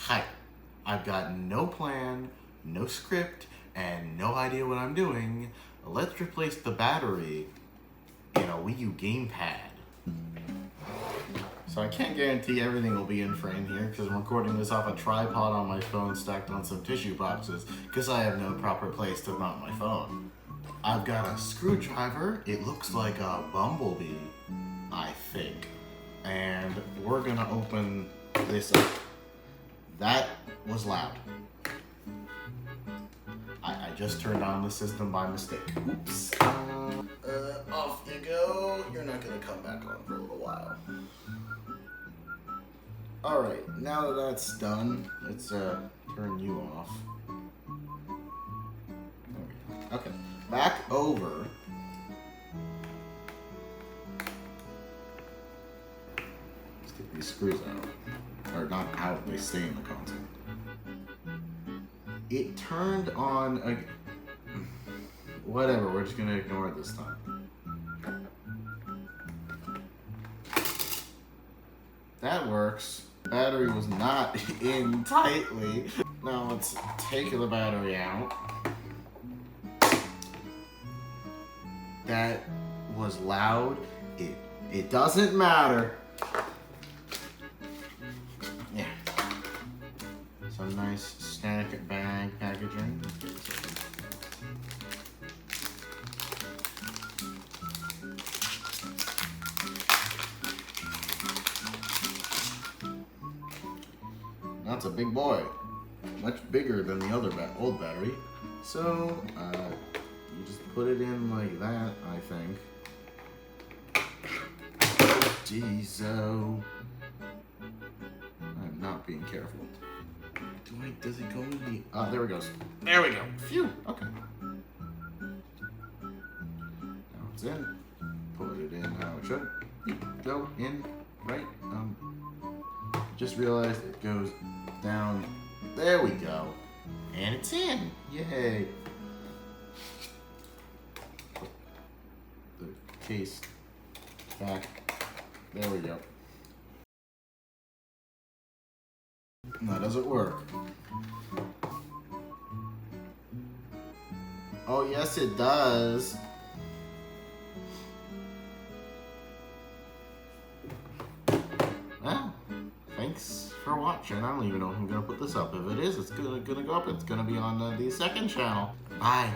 tight. I've got no plan, no script, and no idea what I'm doing. Let's replace the battery in a Wii U gamepad. So I can't guarantee everything will be in frame here because I'm recording this off a tripod on my phone stacked on some tissue boxes because I have no proper place to mount my phone. I've got a screwdriver. It looks like a bumblebee, I think. And we're gonna open this up. That was loud. I just turned on the system by mistake. Oops. Off you go. You're not gonna come back on for a little while. Alright, now that that's done, let's turn you off. Okay, back over. Let's get these screws out. Or not out, they stay in the console. It turned on a... Whatever, we're just gonna ignore it this time. That works. The battery was not in tightly. Now let's take the battery out. That was loud. It doesn't matter. Yeah. Some nice static bag packaging. That's a big boy, much bigger than the other old battery. So you just put it in like that, I think. Jeez, I'm not being careful. Does it go in the? Ah, there it goes. There we go. Phew. Okay. Now it's in. Put it in how it should. Go in right. Just realized it goes down. There we go. And it's in. Yay. Put the case back. There we go. Now does it work? Oh yes it does. Well, thanks for watching. I don't even know if I'm gonna put this up. If it is, it's gonna go up. It's gonna be on the second channel. Bye.